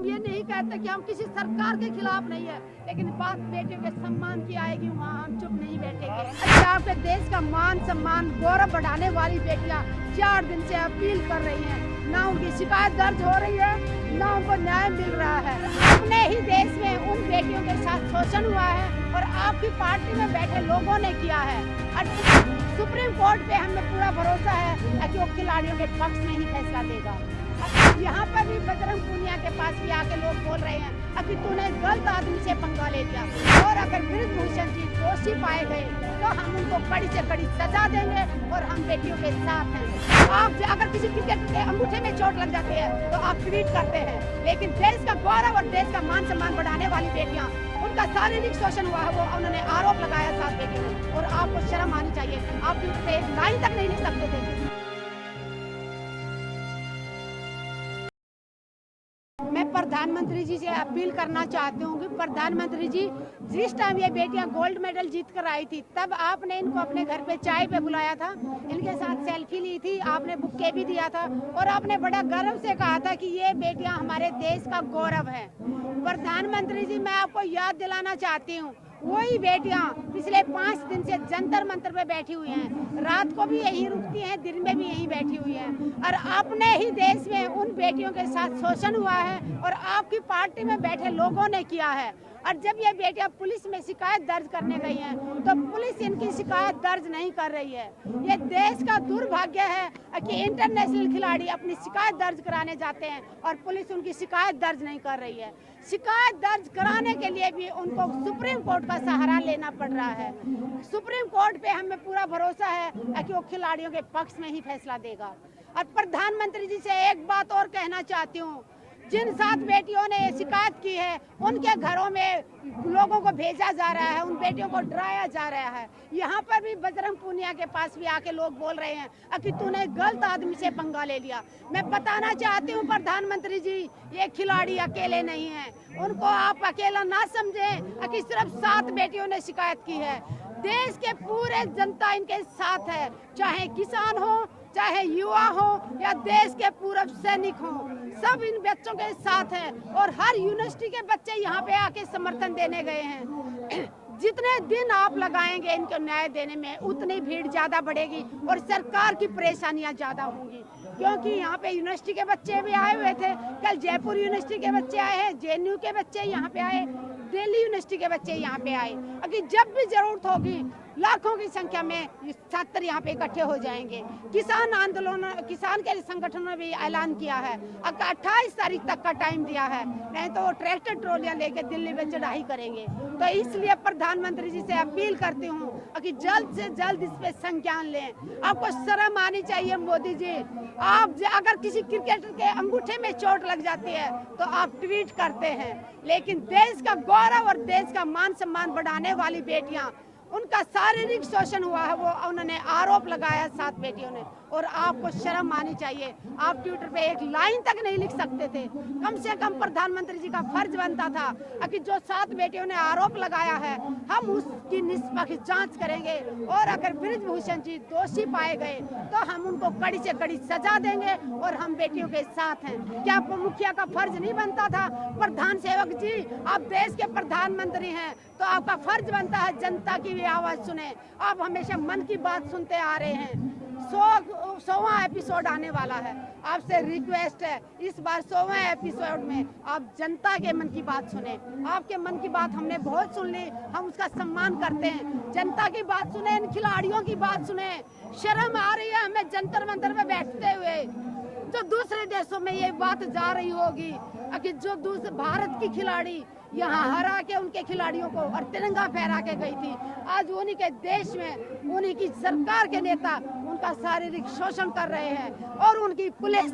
हम ये नहीं कहते कि हम किसी सरकार के खिलाफ नहीं है, लेकिन बात बेटियों के सम्मान की आएगी वहाँ हम चुप नहीं बैठेंगे। अच्छा, आपके देश का मान सम्मान गौरव बढ़ाने वाली बेटियाँ 4 दिन से अपील कर रही हैं, ना उनकी शिकायत दर्ज हो रही है, ना उनको न्याय मिल रहा है। अपने ही देश में उन बेटियों के साथ शोषण हुआ है और आपकी पार्टी में बैठे लोगों ने किया है। सुप्रीम कोर्ट पे हमें पूरा भरोसा है कि वो खिलाड़ियों के पक्ष में ही फैसला देगा। यहाँ पर भी बजरंग पूनिया के पास भी आके लोग बोल रहे हैं कि तूने गलत आदमी से पंगा ले लिया, और अगर बृजभूषण जी दोषी पाए गए तो हम उनको कड़ी से कड़ी सजा देंगे और हम बेटियों के साथ हैं। आप अगर किसी क्रिकेट के अंगूठे में चोट लग जाती है तो आप ट्वीट करते हैं, लेकिन देश का गौरव और देश का मान सम्मान बढ़ाने वाली बेटियां, उनका शारीरिक शोषण हुआ है, वो उन्होंने आरोप लगाया 7 बेटियों ने, और आपको शर्म आनी चाहिए। आप पे लाइन तक नहीं लिख सकते थे। मैं प्रधानमंत्री जी से अपील करना चाहती हूँ कि प्रधानमंत्री जी, जिस टाइम ये बेटियां गोल्ड मेडल जीत कर आई थी तब आपने इनको अपने घर पे चाय पे बुलाया था, इनके साथ सेल्फी ली थी, आपने बुक्के भी दिया था और आपने बड़ा गर्व से कहा था कि ये बेटियां हमारे देश का गौरव है। प्रधानमंत्री जी, मैं आपको याद दिलाना चाहती हूँ, वही बेटियां पिछले 5 दिन से जंतर मंतर पे बैठी हुई हैं, रात को भी यहीं रुकती हैं, दिन में भी यहीं बैठी हुई हैं, और अपने ही देश में उन बेटियों के साथ शोषण हुआ है और आपकी पार्टी में बैठे लोगों ने किया है। और जब ये बेटियां पुलिस में शिकायत दर्ज करने गई हैं तो पुलिस इनकी शिकायत दर्ज नहीं कर रही है। ये देश का दुर्भाग्य है कि इंटरनेशनल खिलाड़ी अपनी शिकायत दर्ज कराने जाते हैं और पुलिस उनकी शिकायत दर्ज नहीं कर रही है। शिकायत दर्ज कराने के लिए भी उनको सुप्रीम कोर्ट का सहारा लेना पड़ रहा है। सुप्रीम कोर्ट पे हमें पूरा भरोसा है कि वो खिलाड़ियों के पक्ष में ही फैसला देगा। और प्रधानमंत्री जी से एक बात और कहना चाहती हूँ, जिन 7 बेटियों ने शिकायत की है उनके घरों में लोगों को भेजा जा रहा है, उन बेटियों को डराया जा रहा है। यहाँ पर भी बजरंग पूनिया के पास भी आके लोग बोल रहे हैं कि तूने गलत आदमी से पंगा ले लिया। मैं बताना चाहती हूँ प्रधानमंत्री जी, ये खिलाड़ी अकेले नहीं हैं, उनको आप अकेला ना समझें कि सिर्फ 7 बेटियों ने शिकायत की है। देश के पूरे जनता इनके साथ है, चाहे किसान हो, चाहे युवा हो या देश के पूर्व सैनिक हो, सब इन बच्चों के साथ हैं और हर यूनिवर्सिटी के बच्चे यहाँ पे आके समर्थन देने गए हैं। जितने दिन आप लगाएंगे इनको न्याय देने में, उतनी भीड़ ज्यादा बढ़ेगी और सरकार की परेशानियां ज्यादा होंगी, क्योंकि यहाँ पे यूनिवर्सिटी के बच्चे भी आए हुए थे। कल जयपुर यूनिवर्सिटी के बच्चे आए हैं, जेएनयू के बच्चे यहाँ पे आए, दिल्ली यूनिवर्सिटी के बच्चे यहाँ पे आए। अगर जब भी जरूरत होगी लाखों की संख्या में छात्र यहाँ पे इकट्ठे हो जाएंगे। किसान आंदोलन, किसान के संगठनों ने भी ऐलान किया है, 28 तारीख तक का टाइम दिया है, नहीं तो वो ट्रैक्टर ट्रॉलियां लेके दिल्ली में चढ़ाई करेंगे। तो इसलिए प्रधानमंत्री जी से अपील करती हूँ कि जल्द से जल्द इस पे संज्ञान लें। आपको शर्म आनी चाहिए मोदी जी। आप अगर किसी क्रिकेटर के अंगूठे में चोट लग जाती है तो आप ट्वीट करते हैं, लेकिन देश का गौरव और देश का मान सम्मान बढ़ाने वाली बेटियां, उनका शारीरिक शोषण हुआ है, वो उन्होंने आरोप लगाया 7 बेटियों ने, और आपको शर्म आनी चाहिए। आप ट्विटर पे एक लाइन तक नहीं लिख सकते थे। कम से कम प्रधानमंत्री जी का फर्ज बनता था कि जो 7 बेटियों ने आरोप लगाया है हम उसकी निष्पक्ष जांच करेंगे, और अगर बृजभूषण जी दोषी पाए गए तो हम उनको कड़ी से कड़ी सजा देंगे और हम बेटियों के साथ हैं। क्या मुखिया का फर्ज नहीं बनता था? प्रधान सेवक जी, आप देश के प्रधानमंत्री हैं तो आपका फर्ज बनता है जनता की भी आवाज सुने। आप हमेशा मन की बात सुनते आ रहे हैं। 100वां एपिसोड आने वाला है, आपसे रिक्वेस्ट है इस बार 100वें एपिसोड में आप जनता के मन की बात सुने। आपके मन की बात हमने बहुत सुन ली, हम उसका सम्मान करते हैं। जनता की बात सुने, इन खिलाड़ियों की बात सुने। शर्म आ रही है हमें जंतर मंतर में बैठते हुए। जो दूसरे देशों में ये बात जा रही होगी कि जो दूसरे भारत की खिलाड़ी यहाँ हरा के उनके खिलाड़ियों को और तिरंगा फहरा के गई थी, आज उन्हीं के देश में उन्हीं की सरकार के नेता उनका शारीरिक शोषण कर रहे हैं और उनकी पुलिस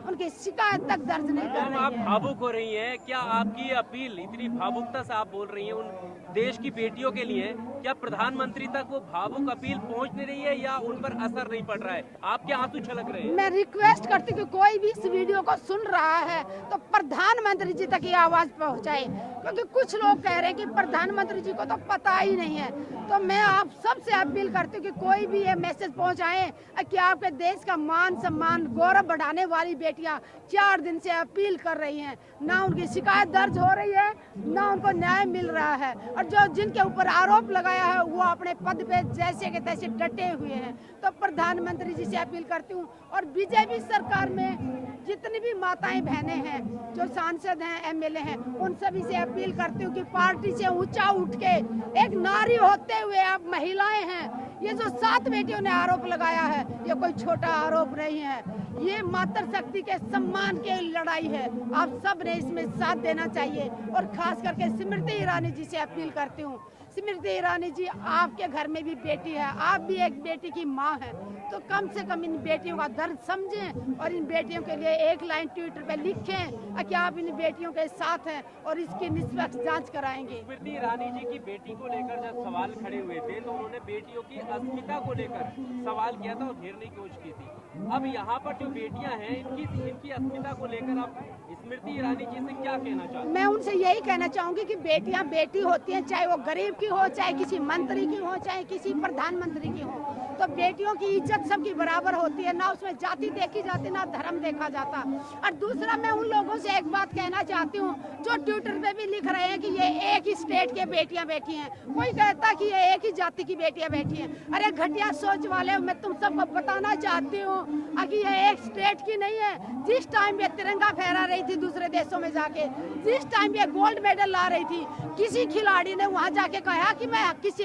उनकी शिकायत तक दर्ज नहीं कर रही है। आप भावुक हो रही हैं, क्या आपकी अपील इतनी भावुकता से आप बोल रही हैं उन देश की बेटियों के लिए, क्या प्रधानमंत्री तक वो भावुक अपील पहुंच नहीं रही है या उन पर असर नहीं पड़ रहा है? आपके आंसू छलक रहे हैं। मैं रिक्वेस्ट करती हूँ कि कोई भी इस वीडियो को सुन रहा है तो प्रधानमंत्री जी तक ये आवाज पहुंचाए, क्योंकि कुछ लोग कह रहे हैं कि प्रधानमंत्री जी को तो पता ही नहीं है। तो मैं आप सबसे अपील करती हूँ कि कोई भी ये मैसेज पहुंचाएं कि आपके देश का मान सम्मान गौरव बढ़ाने वाली बेटी बेटियां 4 दिन से अपील कर रही हैं, ना उनकी शिकायत दर्ज हो रही है, ना उनको न्याय मिल रहा है। और जो जिनके ऊपर आरोप लगाया है वो अपने पद पे जैसे के तैसे डटे हुए हैं। तो प्रधानमंत्री जी से अपील करती हूँ, और बीजेपी सरकार में जितनी भी माताएं बहनें हैं, जो सांसद हैं, एमएलए हैं, उन सभी से अपील करती हूँ कि पार्टी से ऊंचा उठ के, एक नारी होते हुए आप महिलाएं हैं, ये जो 7 बेटियों ने आरोप लगाया है, ये कोई छोटा आरोप नहीं है, ये मातृशक्ति के सम्मान की लड़ाई है। आप सब ने इसमें साथ देना चाहिए। और खास करके स्मृति ईरानी जी से अपील करती हूँ, स्मृति ईरानी जी, आपके घर में भी बेटी है, आप भी एक बेटी की माँ हैं, तो कम से कम इन बेटियों का दर्द समझें और इन बेटियों के लिए एक लाइन ट्विटर पे लिखें कि आप इन बेटियों के साथ हैं और इसकी निष्पक्ष जांच कराएंगे। स्मृति ईरानी जी की बेटी को लेकर जब सवाल खड़े हुए थे तो उन्होंने बेटियों की अस्मिता को लेकर सवाल किया था और घेरने की कोशिश की थी। अब यहाँ पर जो बेटियां हैं, इनकी अस्मिता को लेकर आप स्मृति ईरानी जी से क्या कहना चाहते हैं? मैं उनसे यही कहना चाहूंगी कि बेटियां बेटी होती हैं, चाहे वो गरीब की हो, चाहे किसी मंत्री की हो, चाहे किसी प्रधानमंत्री की हो, तो बेटियों की इज्जत सबकी बराबर होती है, ना उसमें जाति देखी जाती, ना धर्म देखा जाता। और दूसरा, मैं उन लोगों से एक बात कहना चाहती हूँ जो ट्विटर पे भी लिख रहे हैं कि ये एक ही स्टेट के बेटियां बैठी हैं, कोई कहता कि ये एक ही जाति की बेटियां बैठी हैं। अरे घटिया सोच वाले, मैं तुम सबको बताना चाहती हूँ कि ये एक स्टेट की नहीं है। जिस टाइम ये तिरंगा फहरा रही थी दूसरे देशों में जाके, जिस टाइम ये गोल्ड मेडल ला रही थी, किसी खिलाड़ी ने वहाँ जाके कहा कि मैं किसी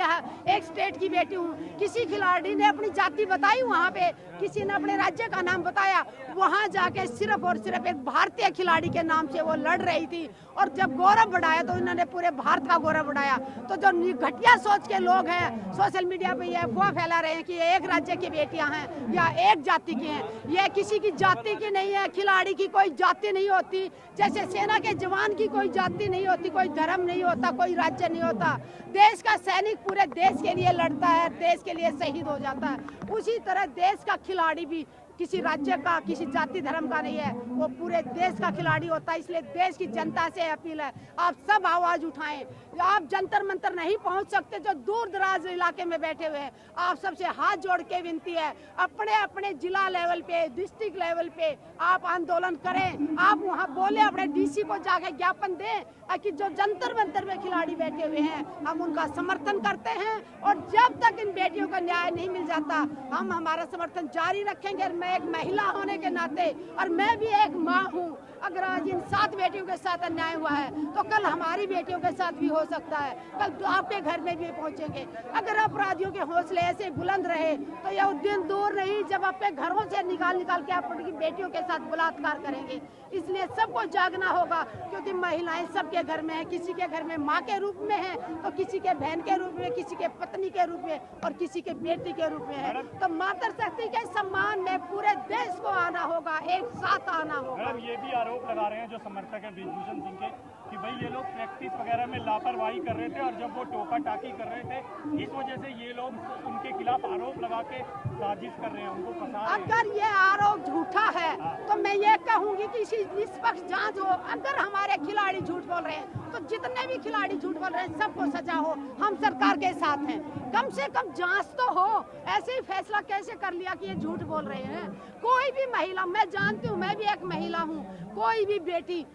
एक स्टेट की बेटी हूँ? किसी खिलाड़ी ने अपनी जाति बताई वहाँ पे? किसी ने अपने राज्य का नाम बताया? वहाँ जाके सिर्फ और सिर्फ एक भारतीय खिलाड़ी के नाम से वो लड़ रही थी, और जब गौरव बढ़ाया तो इन्होंने पूरे भारत का गौरव बढ़ाया। तो जो घटिया सोच के लोग हैं, सोशल मीडिया पे ये अफवाह फैला रहे हैं कि ये एक राज्य की बेटियां हैं या एक जाति की हैं, ये किसी की जाति की नहीं है। खिलाड़ी की कोई जाति नहीं होती, जैसे सेना के जवान की कोई जाति नहीं होती, कोई धर्म नहीं होता, कोई राज्य नहीं होता। देश का सैनिक पूरे देश के लिए लड़ता है, देश के लिए शहीद हो जाता है। उसी तरह देश का खिलाड़ी भी किसी राज्य का, किसी जाति धर्म का नहीं है, वो पूरे देश का खिलाड़ी होता है। इसलिए देश की जनता से अपील है, आप सब आवाज उठाएं। आप जंतर मंतर नहीं पहुंच सकते, जो दूर दराज इलाके में बैठे हुए हैं, आप सबसे हाथ जोड़ के विनती है, अपने अपने जिला लेवल पे, डिस्ट्रिक्ट लेवल पे आप आंदोलन करें। आप वहां बोले, अपने डीसी को जाके ज्ञापन दें कि जो जंतर मंतर में खिलाड़ी बैठे हुए हैं, हम उनका समर्थन करते हैं, और जब तक इन बेटियों का न्याय नहीं मिल जाता, हम हमारा समर्थन जारी रखेंगे। मैं एक महिला होने के नाते, और मैं भी एक माँ हूँ, अगर आज इन 7 बेटियों के साथ अन्याय हुआ है तो कल हमारी बेटियों के साथ भी हो सकता है, कल तो आपके घर में भी पहुंचेंगे। अगर अपराधियों के हौसले ऐसे बुलंद रहे तो यह दिन दूर नहीं जब अपने घरों से निकाल के आप अपनी बेटियों के साथ बलात्कार करेंगे। इसलिए सबको जागना होगा, क्योंकि महिलाएं सबके घर में है, किसी के घर में माँ के रूप में है, तो किसी के बहन के रूप में, किसी के पत्नी के रूप में, और किसी के बेटी के रूप में है। तो मातृशक्ति के सम्मान में पूरे देश को आना होगा, एक साथ आना होगा। मैडम, ये भी आरोप लगा रहे हैं जो समर्थक है ब्रिजभूषण सिंह के कि भाई ये लोग प्रैक्टिस वगैरह में लापरवाही कर रहे थे, और जब वो टोका टाकी कर रहे थे, इस वजह से ये लोग उनके खिलाफ आरोप लगा के साजिश कर रहे हैं, उनको फंसा रहे हैं। अगर ये आरोप झूठा है तो मैं ये कहूंगी कि इसी निष्पक्ष जांच हो। अगर हमारे खिलाड़ी झूठ बोल रहे हैं तो जितने भी खिलाड़ी झूठ बोल रहे हैं सबको सजा हो। हम सरकार के साथ हैं, कम से कम जांच तो हो। ऐसे ही फैसला कैसे कर लिया कि ये झूठ बोल रहे हैं? कोई भी महिला, मैं जानती हूँ, मैं भी एक महिला हूँ, कोई भी बेटी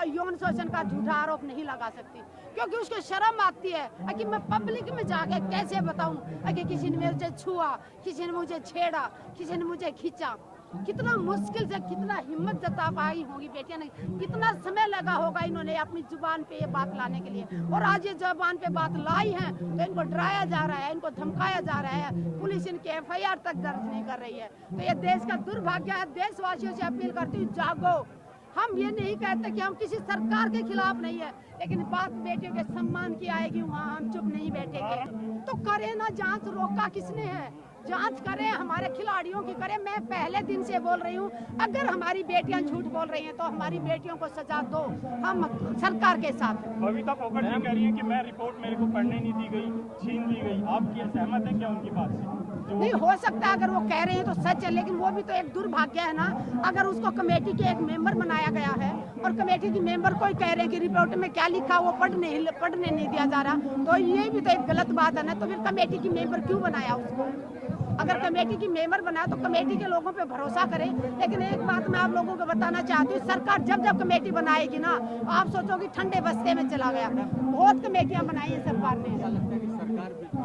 यौन शोषण का झूठा आरोप नहीं लगा सकती, क्योंकि उसको शर्म आती है कि मैं पब्लिक में जाके कैसे बताऊं कि किसी ने मुझे छुआ, किसी ने मुझे छेड़ा, किसी ने मुझे खींचा। कितना मुश्किल से, कितना हिम्मत जता पाई होगी बेटियां ने, कितना समय लगा होगा इन्होंने अपनी जुबान पे ये बात लाने के लिए, और आज ये जुबान पे बात लाई है तो इनको डराया जा रहा है, इनको धमकाया जा रहा है, पुलिस इनके FIR तक दर्ज नहीं कर रही है। तो ये देश का दुर्भाग्य है। देशवासियों से अपील करती हूँ, जागो। हम ये नहीं कहते कि हम किसी सरकार के खिलाफ नहीं है, लेकिन बात बेटियों के सम्मान की आएगी, वहाँ हम चुप नहीं बैठेंगे। तो करें ना जांच, रोका किसने है? जांच करें, हमारे खिलाड़ियों की करें। मैं पहले दिन से बोल रही हूँ, अगर हमारी बेटियां झूठ बोल रही हैं तो हमारी बेटियों को सजा दो, हम सरकार के साथ हैं। बबीता फोगाट जी कह रही है कि मैं रिपोर्ट मेरे को पढ़ने नहीं दी गई, छीन दी गई। आप क्या सहमत हैं क्या उनकी बात से? नहीं हो सकता, अगर वो कह रहे हैं तो सच है, लेकिन वो भी तो एक दुर्भाग्य है ना। अगर उसको कमेटी के एक मेंबर बनाया गया है और कमेटी की मेंबर को ही कह रहे हैं कि रिपोर्ट में क्या लिखा वो पढ़ने नहीं दिया जा रहा, तो ये भी तो एक गलत बात है ना। तो फिर कमेटी की मेंबर क्यों बनाया उसको? अगर कमेटी की मेंबर बना तो कमेटी के लोगों पे भरोसा करें। लेकिन एक बात मैं आप लोगों को बताना चाहती हूँ, सरकार जब जब कमेटी बनाएगी ना, आप सोचोगे ठंडे बस्ते में चला गया। बहुत कमेटियां बनाई है सरकार ने।